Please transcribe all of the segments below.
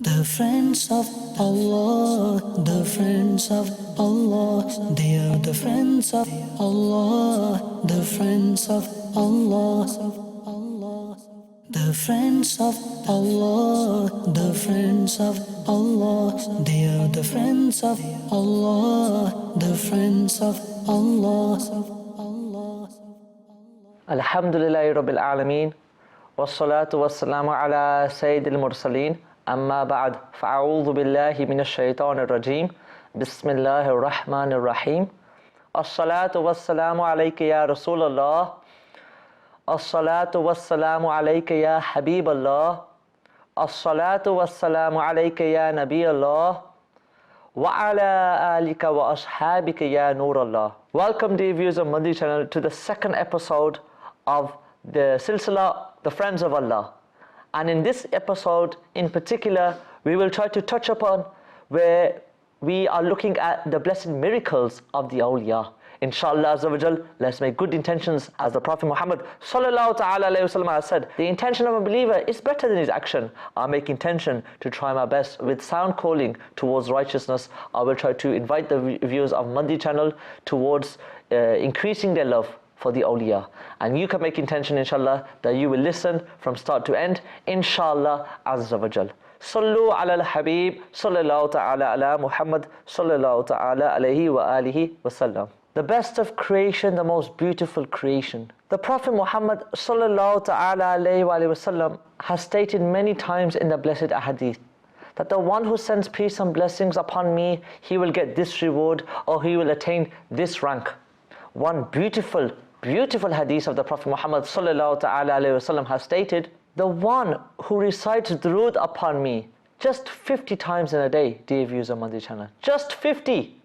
The friends of Allah, the friends of Allah, they are the friends of Allah, the friends of Allah, the friends of Allah, the friends of Allah, they are the friends of Allah, the friends of Allah. Alhamdulillahi Rabbil Alameen, wassalatu wassalamu ala Sayyidil Mursaleen, amma ba'd, fa'a'udhu billahi minash shaitanir rajim, bismillahir rahmanir rahim, as-salatu wassalamu alayka ya Rasulallah, as-salatu wassalamu alayka ya Habiballah, as-salatu wassalamu alayka ya Nabiyallah, wa ala alika wa ashabika ya Nurallah. Welcome dear viewers of Madani Channel to the second episode of the silsila, The Friends of Allah. And in this episode in particular, we will try to touch upon where we are looking at the blessed miracles of the awliya. Inshallah Azza wa Jal, let's make good intentions, as the Prophet Muhammad sallallahu ta'ala alayhi wa sallam has said, the intention of a believer is better than his action. I make intention to try my best with sound calling towards righteousness. I will try to invite the viewers of Madani Channel towards increasing their love for the awliya. And you can make intention, inshallah, that you will listen from start to end, inshallah Azza wa Jal. Sallu ala al-Habib, sallallahu ta'ala ala Muhammad, sallallahu ta'ala alayhi wa alihi wa sallam. The best of creation, the most beautiful creation. The Prophet Muhammad sallallahu ta'ala alayhi wa sallam has stated many times in the blessed ahadith that the one who sends peace and blessings upon me, he will get this reward or he will attain this rank. One beautiful hadith of the Prophet Muhammad sallallahu ta'ala alayhi wa sallam has stated, the one who recites durood upon me just 50 times in a day, dear viewers of Madani Channel, just 50,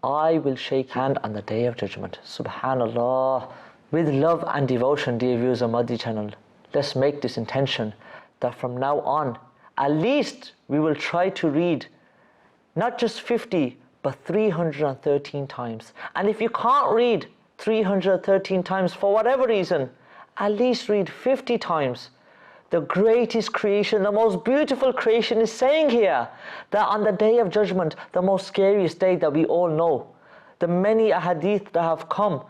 I will shake hand on the day of judgment. Subhanallah. With love and devotion, dear viewers of Madani Channel, let's make this intention that from now on, at least we will try to read not just 50, but 313 times. And if you can't read 313 times for whatever reason, at least read 50 times. The greatest creation, the most beautiful creation is saying here that on the day of judgment, the most scariest day that we all know, the many ahadith that have come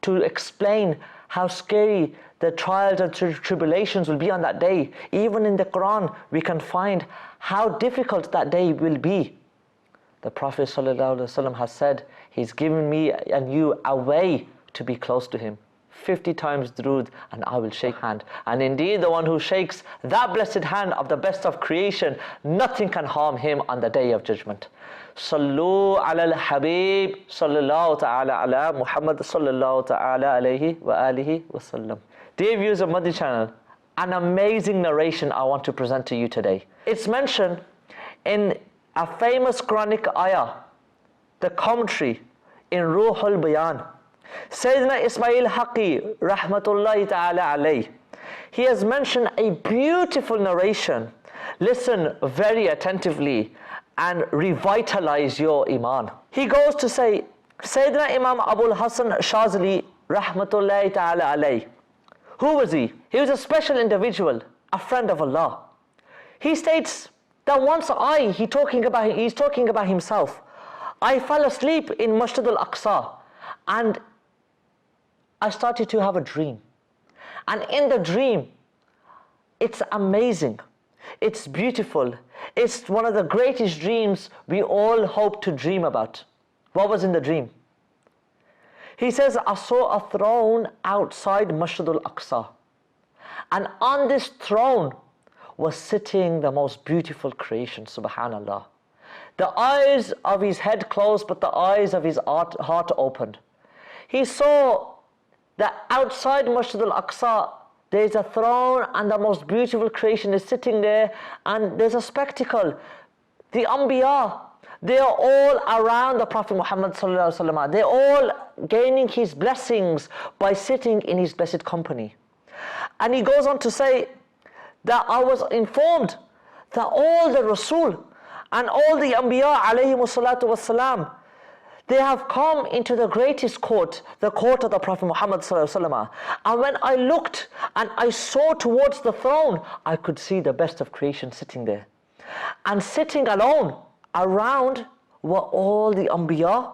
to explain how scary the trials and tribulations will be on that day. Even in the Quran, we can find how difficult that day will be. The Prophet ﷺ has said, he's given me and you a way to be close to him. 50 times durood and I will shake hand. And indeed the one who shakes that blessed hand of the best of creation, nothing can harm him on the day of judgment. Sallu ala al-Habib, sallallahu ta'ala ala Muhammad, sallallahu ta'ala alayhi wa alihi wa sallam. Dear viewers of Madani Channel, an amazing narration I want to present to you today. It's mentioned in a famous Quranic ayah, the commentary in Ruhul Bayan. Sayyidina Ismail Haqi, rahmatullahi ta'ala alayh, he has mentioned a beautiful narration. Listen very attentively and revitalize your iman. He goes to say, Sayyidina Imam Abul Hasan Shazali, rahmatullahi ta'ala alayh. Who was he? He was a special individual, a friend of Allah. He states that once he's talking about himself, I fell asleep in Masjid al-Aqsa and I started to have a dream. And in the dream, it's amazing. It's beautiful. It's one of the greatest dreams we all hope to dream about. What was in the dream? He says, I saw a throne outside Masjid al-Aqsa. And on this throne was sitting the most beautiful creation, subhanallah. The eyes of his head closed, but the eyes of his heart opened. He saw that outside Masjid al-Aqsa, there's a throne and the most beautiful creation is sitting there, and there's a spectacle. The Anbiya, they are all around the Prophet Muhammad sallallahu alaihi wasallam. They're all gaining his blessings by sitting in his blessed company. And he goes on to say that I was informed that all the Rasul and all the Anbiya alayhimu salatu wassalam, they have come into the greatest court, the court of the Prophet Muhammad sallallahu alaihi wasallam. And when I looked and I saw towards the throne, I could see the best of creation sitting there. And sitting alone around were all the Anbiya.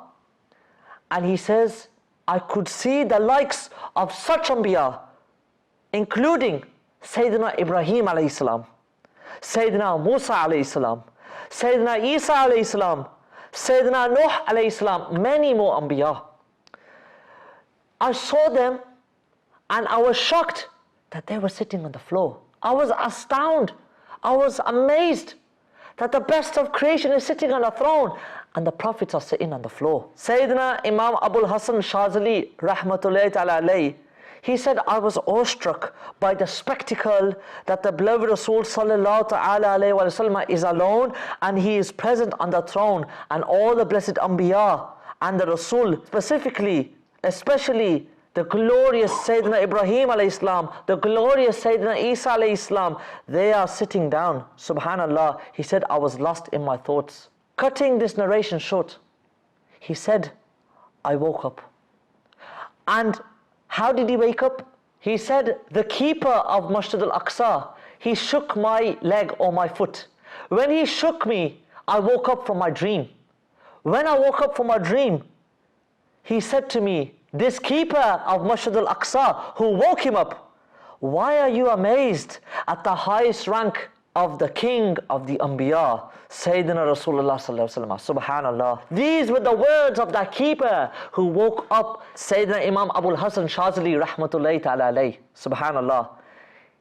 And he says, I could see the likes of such Anbiya, including Sayyidina Ibrahim alayhi salam, Sayyidina Musa alayhi salam, Sayyidina Isa alayhi salam, Sayyidina Nuh alayhi salam, many more Anbiya. I saw them and I was shocked that they were sitting on the floor. I was astounded. I was amazed that the best of creation is sitting on a throne and the prophets are sitting on the floor. Sayyidina Imam Abul Hasan Shazali rahmatullahi ta'ala alayhi, he said, I was awestruck by the spectacle that the beloved Rasul sallallahu ta'ala alayhi wa sallam is alone and he is present on the throne, and all the blessed Anbiya and the Rasul, especially the glorious Sayyidina Ibrahim alayhi salam, the glorious Sayyidina Isa alayhi salam, they are sitting down. Subhanallah. He said, I was lost in my thoughts. Cutting this narration short, he said, I woke up. And how did he wake up? He said, the keeper of Masjid al-Aqsa, he shook my leg or my foot. When he shook me, I woke up from my dream. When I woke up from my dream, he said to me, this keeper of Masjid al-Aqsa who woke him up, why are you amazed at the highest rank of the king of the Anbiya, Sayyidina Rasulullah sallallahu alaihi wasallam? Subhanallah. These were the words of that keeper who woke up Sayyidina Imam Abul Hasan Shazali rahmatullahi ta'ala alayhi. Subhanallah.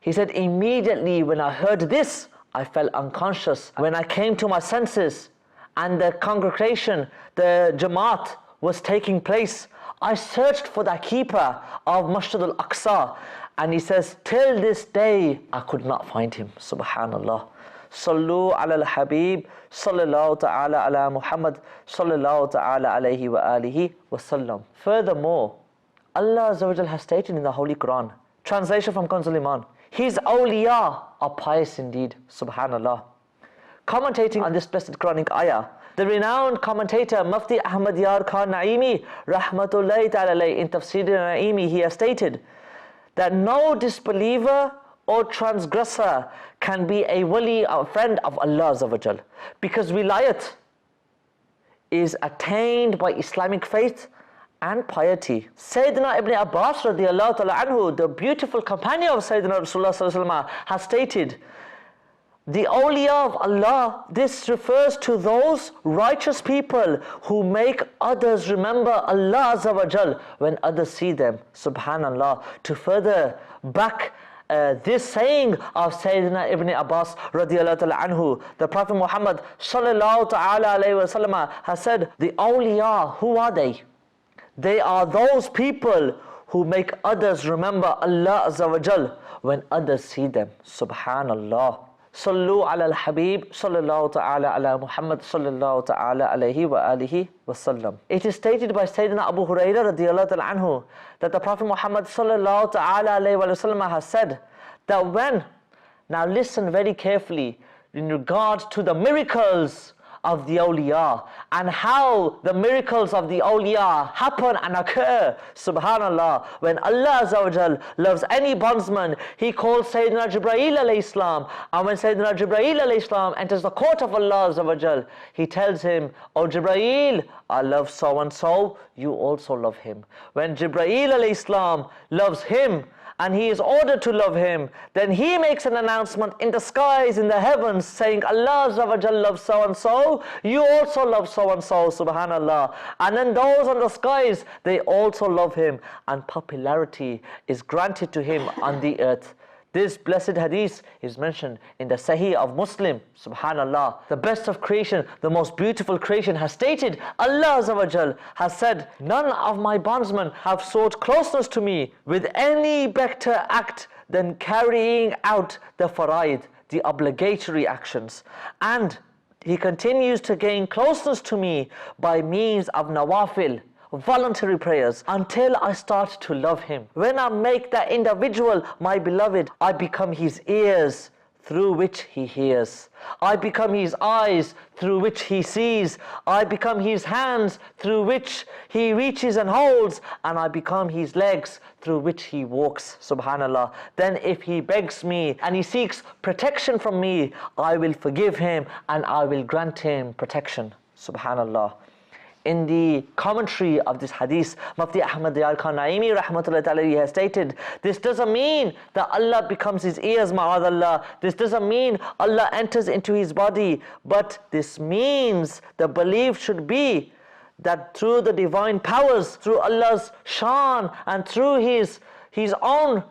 He said, immediately when I heard this, I felt unconscious. When I came to my senses and the congregation, the Jamaat was taking place, I searched for the keeper of Masjid al-Aqsa, and he says, till this day I could not find him. Subhanallah. Sallu ala al-Habib, sallallahu ta'ala ala Muhammad, sallallahu ta'ala alayhi wa alihi wa sallam. Furthermore, Allah Azza wa Jal has stated in the Holy Quran, translation from Kanzul Iman, His awliya are pious indeed. Subhanallah. Commentating on this blessed Quranic ayah, the renowned commentator Mufti Ahmad Yar Khan Naimi rahmatullahi ta'ala alayhi, in Tafsir Naimi, he has stated that no disbeliever or transgressor can be a wali, a friend of Allah Azza wa Jal, because wilayat is attained by Islamic faith and piety. Sayyidina Ibn Abbas radiyallahu ta'ala anhu, the beautiful companion of Sayyidina Rasulullah sallallahu alaihi wasallam, has stated, the awliya of Allah, this refers to those righteous people who make others remember Allah Azza wa Jal when others see them. Subhanallah. To further back this saying of Sayyidina Ibn Abbas radiyallahu ta'ala anhu, the Prophet Muhammad sallallahu ta'ala alayhi wa sallam has said, the awliya, who are they? They are those people who make others remember Allah Azza wa Jal when others see them. Subhanallah. Sallu ala al-Habib, sallallahu ta'ala ala Muhammad, sallallahu ta'ala alayhi wa alihi wa sallam. It is stated by Sayyidina Abu Hurairah radiyallahu ta'ala anhu that the Prophet Muhammad sallallahu ta'ala alayhi wa sallam has said that when, now listen very carefully, in regards to the miracles of the awliya and how the miracles of the awliya happen and occur. Subhanallah. When Allah Azza wa Jal loves any bondsman, He calls Sayyidina Jibreel alayhi salam, and when Sayyidina Jibreel alayhi salam enters the court of Allah Azza wa Jal, He tells him, O Jibreel, I love so and so, you also love him. When Jibreel alayhi salam loves him, and he is ordered to love him, then he makes an announcement in the skies, in the heavens, saying, Allah Azza wa Jal loves so and so, you also love so and so. Subhanallah. And then those on the skies, they also love him, and popularity is granted to him on the earth. This blessed hadith is mentioned in the Sahih of Muslim. Subhanallah. The best of creation, the most beautiful creation has stated, Allah Azza wa Jal has said, none of my bondsmen have sought closeness to me with any better act than carrying out the faraid, the obligatory actions. And he continues to gain closeness to me by means of nawafil, voluntary prayers, until I start to love him. When I make that individual my beloved, I become his ears, through which he hears. I become his eyes through which he sees. I become his hands through which he reaches and holds. And I become his legs through which he walks. Subhanallah. Then if he begs me and he seeks protection from me, I will forgive him and I will grant him protection. Subhanallah. In the commentary of this hadith, Mufti Ahmad Diyar Khan Naimi rahmatullahi ta'ala has stated, this doesn't mean that Allah becomes his ears, ma'adallah. This doesn't mean Allah enters into his body. But this means the belief should be that through the divine powers, through Allah's shan and through his own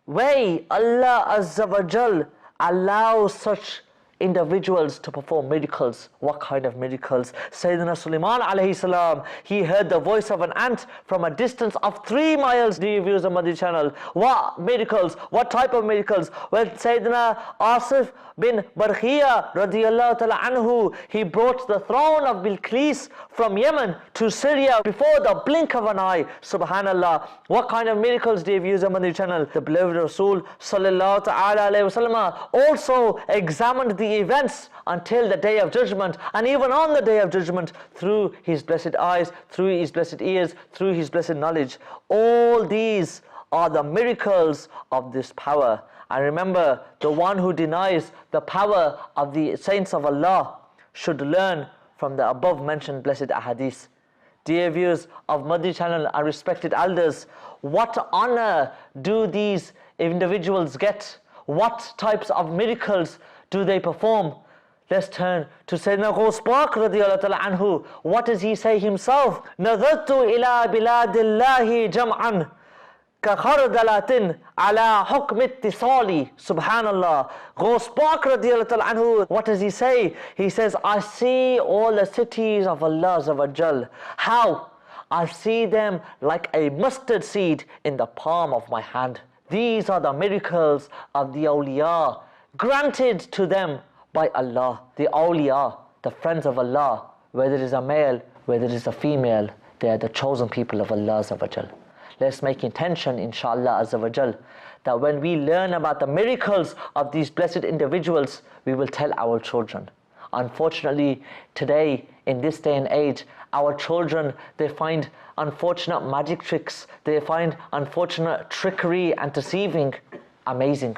way, Allah Azza wa Jal allows such individuals to perform miracles. What kind of miracles? Sayyidina Sulaiman alayhi salam, he heard the voice of an ant from a distance of 3 miles. Dear viewers of Madani Channel, what miracles? What type of miracles? Well, Sayyidina Asif bin Barkhiya radiyallahu ta'ala anhu, he brought the throne of Bilqis from Yemen to Syria before the blink of an eye. Subhanallah. What kind of miracles, dear viewers of Madani Channel? The beloved Rasul sallallahu ta'ala alayhi wasallam also examined the events until the day of judgment, and even on the day of judgment, through his blessed eyes, through his blessed ears, through his blessed knowledge. All these are the miracles of this power. And remember, the one who denies the power of the saints of Allah should learn from the above mentioned blessed ahadith. Dear viewers of Madani Channel and respected elders, what honor do these individuals get? What types of miracles do they perform? Let's turn to Sayyidina Ghaus Pak radiyallahu ta'ala anhu. What does he say himself? نَذَرْتُ إِلَىٰ بِلَادِ اللَّهِ جَمْعًا كَخَرْدَلَةٍ عَلَىٰ حُكْمِ التِّصَالِ. Subhanallah. Ghaus Pak radiyallahu ta'ala anhu, what does he say? He says, I see all the cities of Allah Azza wa Jal. How? I see them like a mustard seed in the palm of my hand. These are the miracles of the awliya, granted to them by Allah. The awliya, the friends of Allah, whether it is a male, whether it is a female, they are the chosen people of Allah Azza wa Jal. Let's make intention, inshallah Azza wa Jal, that when we learn about the miracles of these blessed individuals, we will tell our children. Unfortunately, today, in this day and age, our children, they find unfortunate magic tricks, they find unfortunate trickery and deceiving amazing.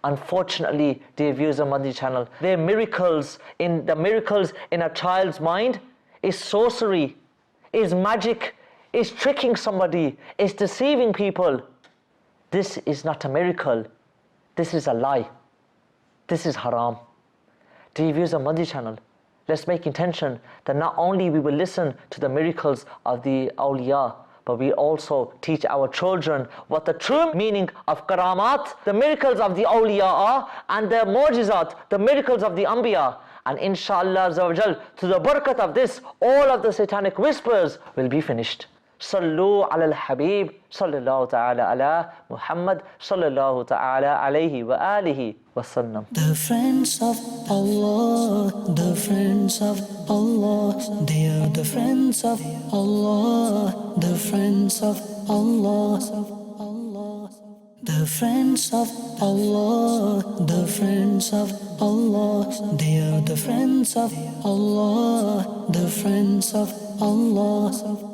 Unfortunately, dear viewers of Madani Channel, the miracles in a child's mind is sorcery, is magic, is tricking somebody, is deceiving people. This is not a miracle. This is a lie. This is haram. Dear viewers of Madani Channel, let's make intention that not only we will listen to the miracles of the awliya, but we also teach our children what the true meaning of karamat, the miracles of the awliya are, and the mu'jizat, the miracles of the anbiya. And inshallah Azza wa Jal, to the barakat of this, all of the satanic whispers will be finished. Sallu ala al-Habib, sallallahu ta'ala ala Muhammad, sallallahu ta'ala alayhi wa alihi wa sallam. The friends of Allah, the friends of Allah, they are the friends of Allah, the friends of Allah, the friends of Allah, the friends of Allah, they are the friends of Allah, the friends of Allah.